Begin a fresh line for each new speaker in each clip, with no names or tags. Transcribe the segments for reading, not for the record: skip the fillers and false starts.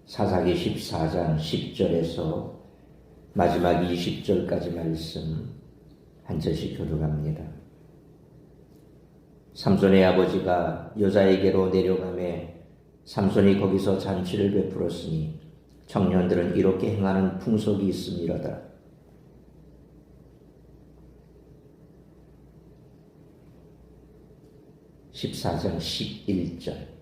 사사기 14장 10절에서 마지막 20절까지 말씀 한 절씩 교독합니다. 삼손의 아버지가 여자에게로 내려가매 삼손이 거기서 잔치를 베풀었으니 청년들은 이렇게 행하는 풍속이 있음이로다. (14장 11절)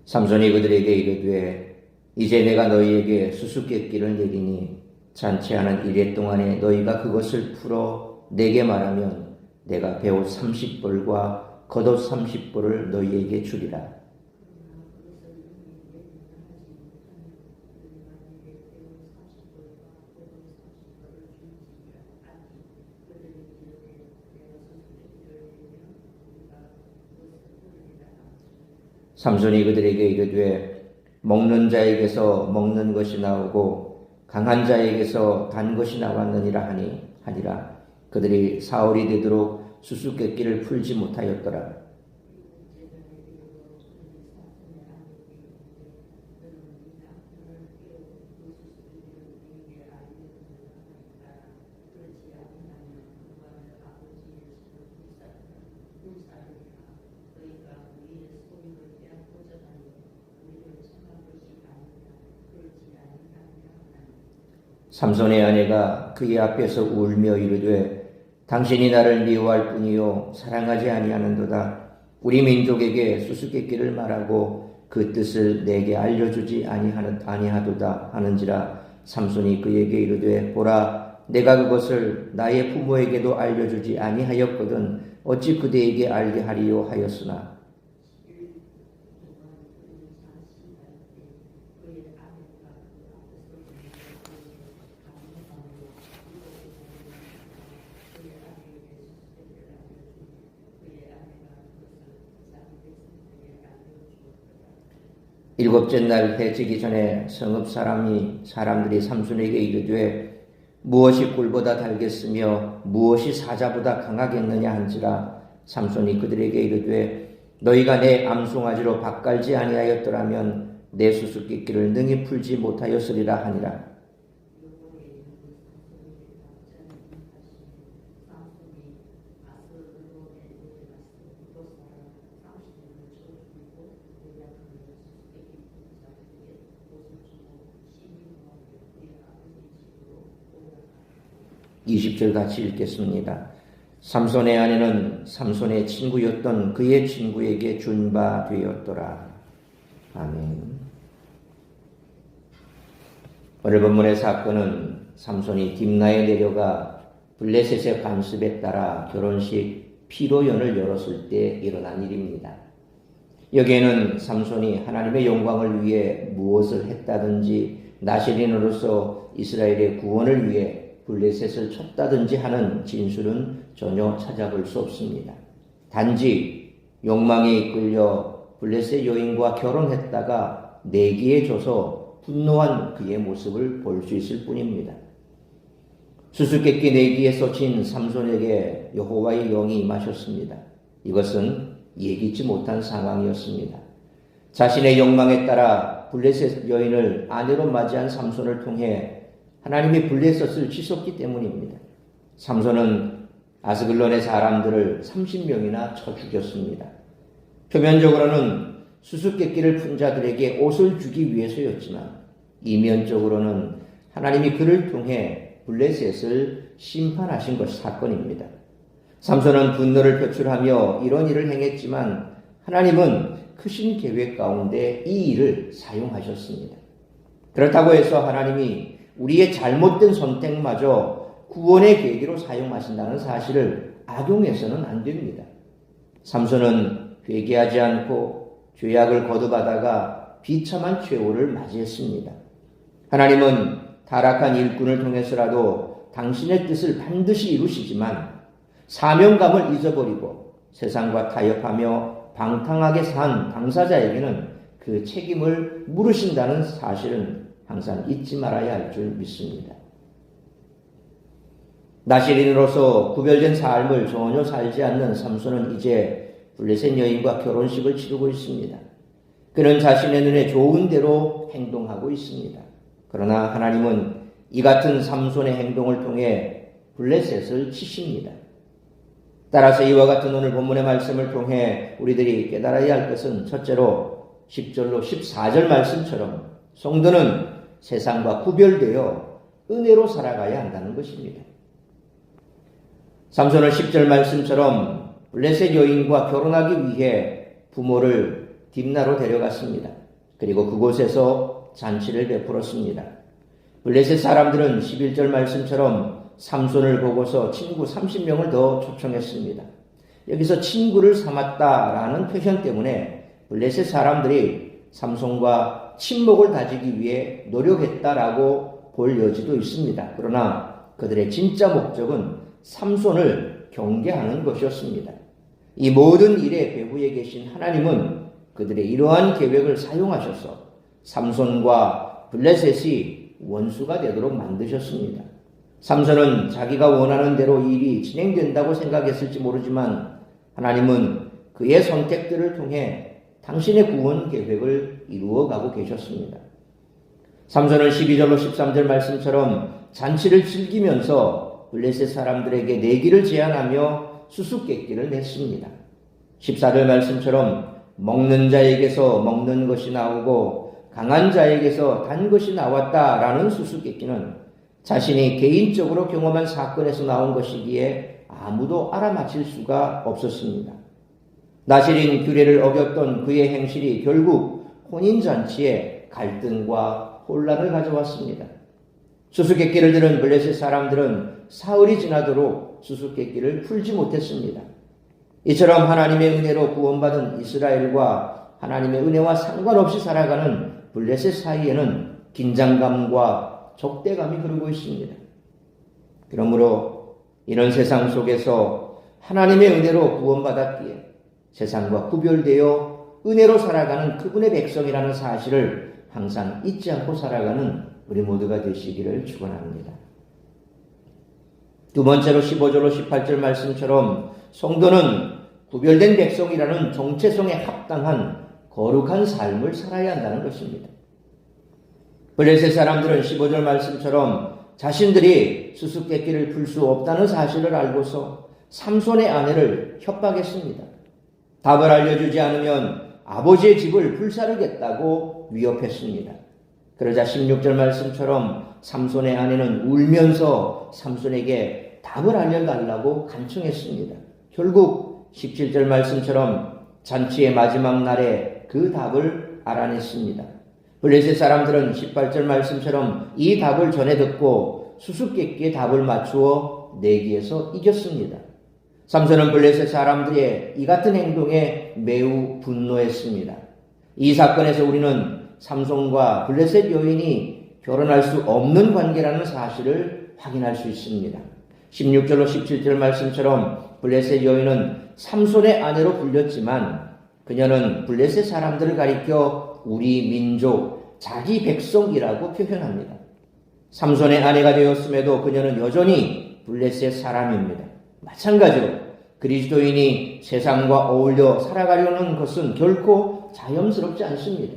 삼손이 그들에게 이르되 이제 내가 너희에게 수수께끼를 내리니 잔치하는 이래 동안에 너희가 그것을 풀어 내게 말하면 내가 배옷 30벌과 겉옷 30벌을 너희에게 주리라. 삼손이 그들에게 이르되 먹는 자에게서 먹는 것이 나오고 강한 자에게서 단 것이 나왔느니라 하니라. 그들이 사흘이 되도록 수수께끼를 풀지 못하였더라. 삼손의 아내가 그의 앞에서 울며 이르되 당신이 나를 미워할 뿐이요 사랑하지 아니하는도다. 우리 민족에게 수수께끼를 말하고 그 뜻을 내게 알려주지 아니하도다 하는지라. 삼손이 그에게 이르되 보라 내가 그것을 나의 부모에게도 알려주지 아니하였거든 어찌 그대에게 알게 하리요 하였으나 일곱째 날 해 지기 전에 성읍 사람들이 삼손에게 이르되 무엇이 꿀보다 달겠으며 무엇이 사자보다 강하겠느냐 한지라. 삼손이 그들에게 이르되 너희가 내 암송아지로 밭갈지 아니하였더라면 내 수수께끼를 능히 풀지 못하였으리라 하니라. (20절) 같이 읽겠습니다. 삼손의 아내는 삼손의 친구였던 그의 친구에게 준 바 되었더라. 아멘. 오늘 본문의 사건은 삼손이 딥나에 내려가 블레셋의 관습에 따라 결혼식 피로연을 열었을 때 일어난 일입니다. 여기에는 삼손이 하나님의 영광을 위해 무엇을 했다든지 나시린으로서 이스라엘의 구원을 위해 블레셋을 쳤다든지 하는 진술은 전혀 찾아볼 수 없습니다. 단지 욕망에 이끌려 블레셋 여인과 결혼했다가 내기에 져서 분노한 그의 모습을 볼 수 있을 뿐입니다. 수수께끼 내기에서 진 삼손에게 여호와의 영이 임하셨습니다. 이것은 예기치 못한 상황이었습니다. 자신의 욕망에 따라 블레셋 여인을 아내로 맞이한 삼손을 통해 하나님이 블레셋을 치셨기 때문입니다. 삼손은 아스글론의 사람들을 30명이나 쳐 죽였습니다. 표면적으로는 수수께끼를 푼 자들에게 옷을 주기 위해서였지만 이면적으로는 하나님이 그를 통해 블레셋을 심판하신 것 사건입니다. 삼손은 분노를 표출하며 이런 일을 행했지만 하나님은 크신 계획 가운데 이 일을 사용하셨습니다. 그렇다고 해서 하나님이 우리의 잘못된 선택마저 구원의 계기로 사용하신다는 사실을 악용해서는 안 됩니다. 삼손은 회개하지 않고 죄악을 거듭하다가 비참한 최후를 맞이했습니다. 하나님은 타락한 일꾼을 통해서라도 당신의 뜻을 반드시 이루시지만 사명감을 잊어버리고 세상과 타협하며 방탕하게 산 당사자에게는 그 책임을 물으신다는 사실은 항상 잊지 말아야 할 줄 믿습니다. 나실인으로서 구별된 삶을 전혀 살지 않는 삼손은 이제 블레셋 여인과 결혼식을 치르고 있습니다. 그는 자신의 눈에 좋은 대로 행동하고 있습니다. 그러나 하나님은 이 같은 삼손의 행동을 통해 블레셋을 치십니다. 따라서 이와 같은 오늘 본문의 말씀을 통해 우리들이 깨달아야 할 것은 첫째로 10절로 14절 말씀처럼 성도는 세상과 구별되어 은혜로 살아가야 한다는 것입니다. 삼손은 10절 말씀처럼 블레셋 여인과 결혼하기 위해 부모를 딥나로 데려갔습니다. 그리고 그곳에서 잔치를 베풀었습니다. 블레셋 사람들은 11절 말씀처럼 삼손을 보고서 친구 30명을 더 초청했습니다. 여기서 친구를 삼았다라는 표현 때문에 블레셋 사람들이 삼손과 친목을 다지기 위해 노력했다라고 볼 여지도 있습니다. 그러나 그들의 진짜 목적은 삼손을 경계하는 것이었습니다. 이 모든 일의 배후에 계신 하나님은 그들의 이러한 계획을 사용하셔서 삼손과 블레셋이 원수가 되도록 만드셨습니다. 삼손은 자기가 원하는 대로 일이 진행된다고 생각했을지 모르지만 하나님은 그의 선택들을 통해 당신의 구원 계획을 이루어가고 계셨습니다. 삼손은 12절로 13절 말씀처럼 잔치를 즐기면서 블레셋 사람들에게 내기를 제안하며 수수께끼를 냈습니다. 14절 말씀처럼 먹는 자에게서 먹는 것이 나오고 강한 자에게서 단 것이 나왔다라는 수수께끼는 자신이 개인적으로 경험한 사건에서 나온 것이기에 아무도 알아맞힐 수가 없었습니다. 나실인 규례를 어겼던 그의 행실이 결국 혼인잔치에 갈등과 혼란을 가져왔습니다. 수수께끼를 들은 블레셋 사람들은 사흘이 지나도록 수수께끼를 풀지 못했습니다. 이처럼 하나님의 은혜로 구원받은 이스라엘과 하나님의 은혜와 상관없이 살아가는 블레셋 사이에는 긴장감과 적대감이 흐르고 있습니다. 그러므로 이런 세상 속에서 하나님의 은혜로 구원받았기에 세상과 구별되어 은혜로 살아가는 그분의 백성이라는 사실을 항상 잊지 않고 살아가는 우리 모두가 되시기를 축원합니다. 두 번째로 15절로 18절 말씀처럼 성도는 구별된 백성이라는 정체성에 합당한 거룩한 삶을 살아야 한다는 것입니다. 블레셋 사람들은 15절 말씀처럼 자신들이 수수께끼를 풀 수 없다는 사실을 알고서 삼손의 아내를 협박했습니다. 답을 알려주지 않으면 아버지의 집을 불사르겠다고 위협했습니다. 그러자 16절 말씀처럼 삼손의 아내는 울면서 삼손에게 답을 알려달라고 간청했습니다. 결국 17절 말씀처럼 잔치의 마지막 날에 그 답을 알아냈습니다. 블레셋 사람들은 18절 말씀처럼 이 답을 전해 듣고 수수께끼의 답을 맞추어 내기에서 이겼습니다. 삼손은 블레셋 사람들의 이 같은 행동에 매우 분노했습니다. 이 사건에서 우리는 삼손과 블레셋 여인이 결혼할 수 없는 관계라는 사실을 확인할 수 있습니다. 16절로 17절 말씀처럼 블레셋 여인은 삼손의 아내로 불렸지만 그녀는 블레셋 사람들을 가리켜 우리 민족, 자기 백성이라고 표현합니다. 삼손의 아내가 되었음에도 그녀는 여전히 블레셋 사람입니다. 마찬가지로 그리스도인이 세상과 어울려 살아가려는 것은 결코 자연스럽지 않습니다.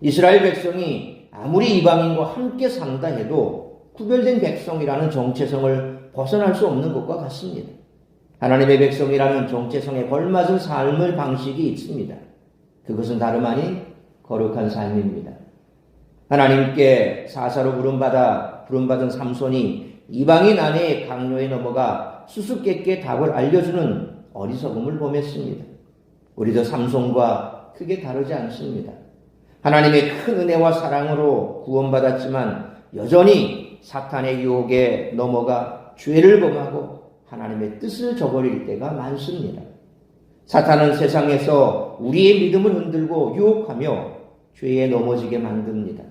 이스라엘 백성이 아무리 이방인과 함께 산다 해도 구별된 백성이라는 정체성을 벗어날 수 없는 것과 같습니다. 하나님의 백성이라는 정체성에 걸맞은 삶의 방식이 있습니다. 그것은 다름 아닌 거룩한 삶입니다. 하나님께 사사로 부름받은 삼손이 이방인 아내의 강요에 넘어가 수수께끼의 답을 알려주는 어리석음을 범했습니다. 우리도 삼손과 크게 다르지 않습니다. 하나님의 큰 은혜와 사랑으로 구원받았지만 여전히 사탄의 유혹에 넘어가 죄를 범하고 하나님의 뜻을 저버릴 때가 많습니다. 사탄은 세상에서 우리의 믿음을 흔들고 유혹하며 죄에 넘어지게 만듭니다.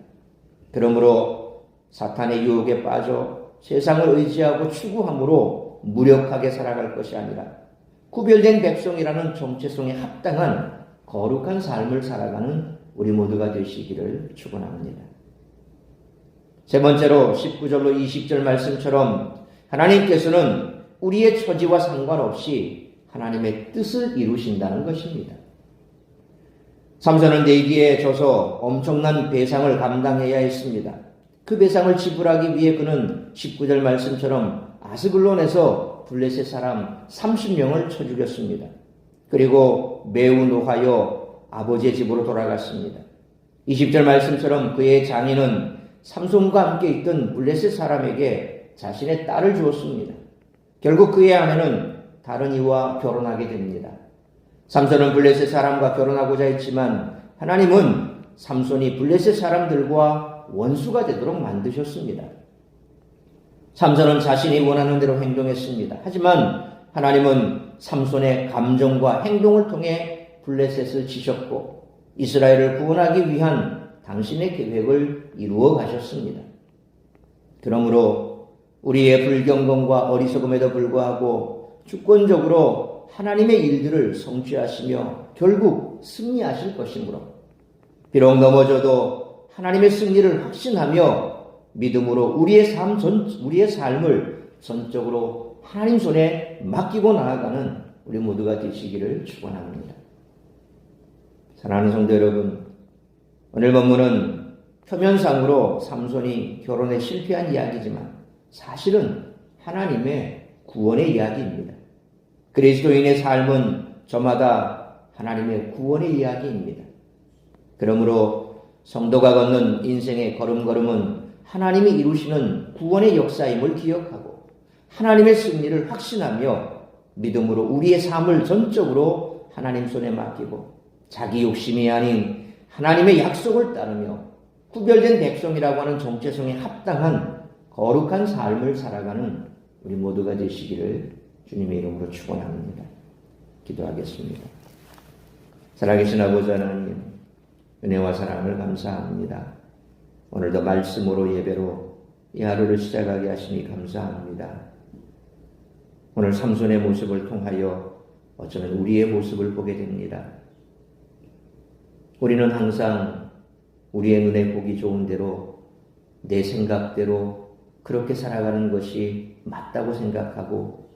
그러므로 사탄의 유혹에 빠져 세상을 의지하고 추구함으로 무력하게 살아갈 것이 아니라 구별된 백성이라는 정체성에 합당한 거룩한 삶을 살아가는 우리 모두가 되시기를 축원합니다. 세 번째로 19절로 20절 말씀처럼 하나님께서는 우리의 처지와 상관없이 하나님의 뜻을 이루신다는 것입니다. 삼손은 내기에 져서 엄청난 배상을 감당해야 했습니다. 그 배상을 지불하기 위해 그는 19절 말씀처럼 아스글론에서 블레셋 사람 30명을 쳐 죽였습니다. 그리고 매우 노하여 아버지의 집으로 돌아갔습니다. 20절 말씀처럼 그의 장인은 삼손과 함께 있던 블레셋 사람에게 자신의 딸을 주었습니다. 결국 그의 아내는 다른 이와 결혼하게 됩니다. 삼손은 블레셋 사람과 결혼하고자 했지만 하나님은 삼손이 블레셋 사람들과 원수가 되도록 만드셨습니다. 삼손은 자신이 원하는 대로 행동했습니다. 하지만 하나님은 삼손의 감정과 행동을 통해 블레셋을 치셨고 이스라엘을 구원하기 위한 당신의 계획을 이루어 가셨습니다. 그러므로 우리의 불경건과 어리석음에도 불구하고 주권적으로 하나님의 일들을 성취하시며 결국 승리하실 것이므로 비록 넘어져도 하나님의 승리를 확신하며 믿음으로 우리의 삶을 전적으로 하나님 손에 맡기고 나아가는 우리 모두가 되시기를 축원합니다. 사랑하는 성도 여러분, 오늘 본문은 표면상으로 삼손이 결혼에 실패한 이야기지만 사실은 하나님의 구원의 이야기입니다. 그리스도인의 삶은 저마다 하나님의 구원의 이야기입니다. 그러므로 성도가 걷는 인생의 걸음걸음은 하나님이 이루시는 구원의 역사임을 기억하고 하나님의 승리를 확신하며 믿음으로 우리의 삶을 전적으로 하나님 손에 맡기고 자기 욕심이 아닌 하나님의 약속을 따르며 구별된 백성이라고 하는 정체성에 합당한 거룩한 삶을 살아가는 우리 모두가 되시기를 주님의 이름으로 축원합니다. 기도하겠습니다. 살아계신 아버지 하나님, 은혜와 사랑을 감사합니다. 오늘도 말씀으로 예배로 이 하루를 시작하게 하시니 감사합니다. 오늘 삼손의 모습을 통하여 어쩌면 우리의 모습을 보게 됩니다. 우리는 항상 우리의 눈에 보기 좋은 대로 내 생각대로 그렇게 살아가는 것이 맞다고 생각하고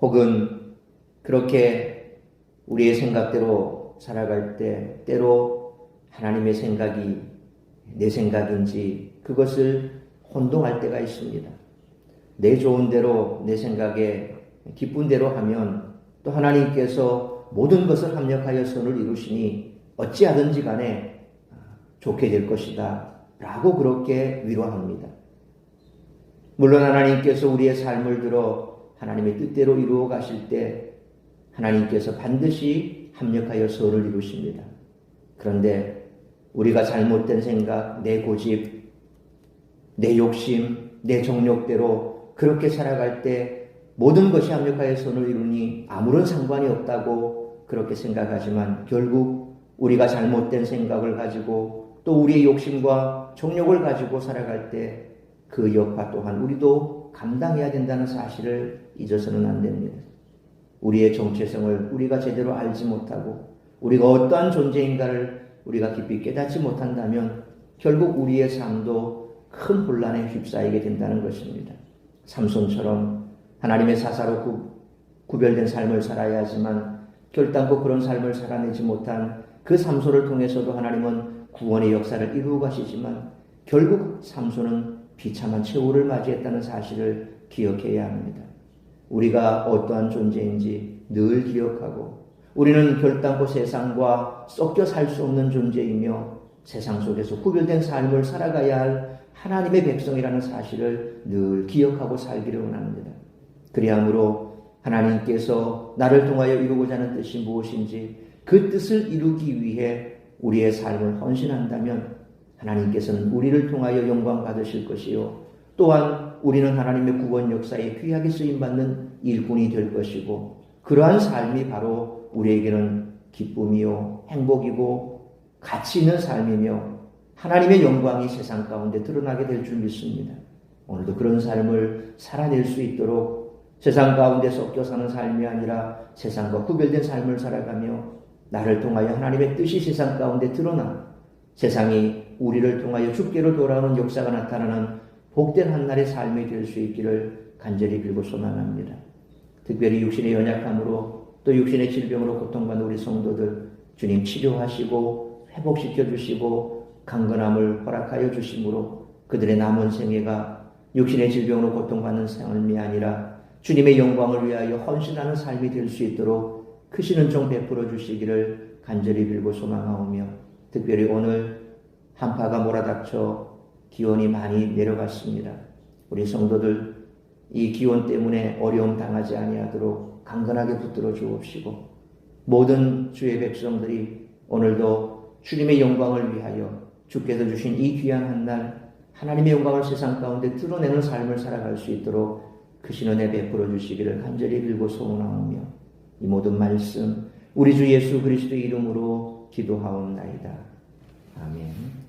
혹은 그렇게 우리의 생각대로 살아갈 때 때로 하나님의 생각이 내 생각인지 그것을 혼동할 때가 있습니다. 내 좋은 대로 내 생각에 기쁜 대로 하면 또 하나님께서 모든 것을 합력하여 선을 이루시니 어찌하든지 간에 좋게 될 것이다 라고 그렇게 위로합니다. 물론 하나님께서 우리의 삶을 들어 하나님의 뜻대로 이루어 가실 때 하나님께서 반드시 합력하여 선을 이루십니다. 그런데 우리가 잘못된 생각, 내 고집, 내 욕심, 내 정욕대로 그렇게 살아갈 때 모든 것이 합력하여 선을 이루니 아무런 상관이 없다고 그렇게 생각하지만 결국 우리가 잘못된 생각을 가지고 또 우리의 욕심과 정욕을 가지고 살아갈 때 그 여파 또한 우리도 감당해야 된다는 사실을 잊어서는 안 됩니다. 우리의 정체성을 우리가 제대로 알지 못하고 우리가 어떠한 존재인가를 우리가 깊이 깨닫지 못한다면 결국 우리의 삶도 큰 혼란에 휩싸이게 된다는 것입니다. 삼손처럼 하나님의 사사로 구별된 삶을 살아야 하지만 결단코 그런 삶을 살아내지 못한 그 삼손을 통해서도 하나님은 구원의 역사를 이루어 가시지만 결국 삼손은 비참한 최후를 맞이했다는 사실을 기억해야 합니다. 우리가 어떠한 존재인지 늘 기억하고 우리는 결단코 세상과 섞여 살 수 없는 존재이며 세상 속에서 구별된 삶을 살아가야 할 하나님의 백성이라는 사실을 늘 기억하고 살기를 원합니다. 그리함으로 하나님께서 나를 통하여 이루고자 하는 뜻이 무엇인지 그 뜻을 이루기 위해 우리의 삶을 헌신한다면 하나님께서는 우리를 통하여 영광 받으실 것이요 또한 우리는 하나님의 구원 역사에 귀하게 쓰임받는 일꾼이 될 것이고 그러한 삶이 바로 우리에게는 기쁨이요 행복이고 가치 있는 삶이며 하나님의 영광이 세상 가운데 드러나게 될 줄 믿습니다. 오늘도 그런 삶을 살아낼 수 있도록 세상 가운데 섞여 사는 삶이 아니라 세상과 구별된 삶을 살아가며 나를 통하여 하나님의 뜻이 세상 가운데 드러나 세상이 우리를 통하여 주께로 돌아오는 역사가 나타나는 복된 한날의 삶이 될 수 있기를 간절히 빌고 소망합니다. 특별히 육신의 연약함으로 또 육신의 질병으로 고통받는 우리 성도들 주님 치료하시고 회복시켜 주시고 강건함을 허락하여 주심으로 그들의 남은 생애가 육신의 질병으로 고통받는 삶이 아니라 주님의 영광을 위하여 헌신하는 삶이 될 수 있도록 크신 은총 베풀어 주시기를 간절히 빌고 소망하오며, 특별히 오늘 한파가 몰아닥쳐 기온이 많이 내려갔습니다. 우리 성도들 이 기온 때문에 어려움 당하지 아니하도록 강건하게 붙들어 주옵시고, 모든 주의 백성들이 오늘도 주님의 영광을 위하여 주께서 주신 이 귀한 한 날 하나님의 영광을 세상 가운데 드러내는 삶을 살아갈 수 있도록 크신 은혜 베풀어 주시기를 간절히 빌고 소원하오며, 이 모든 말씀 우리 주 예수 그리스도의 이름으로 기도하옵나이다. 아멘.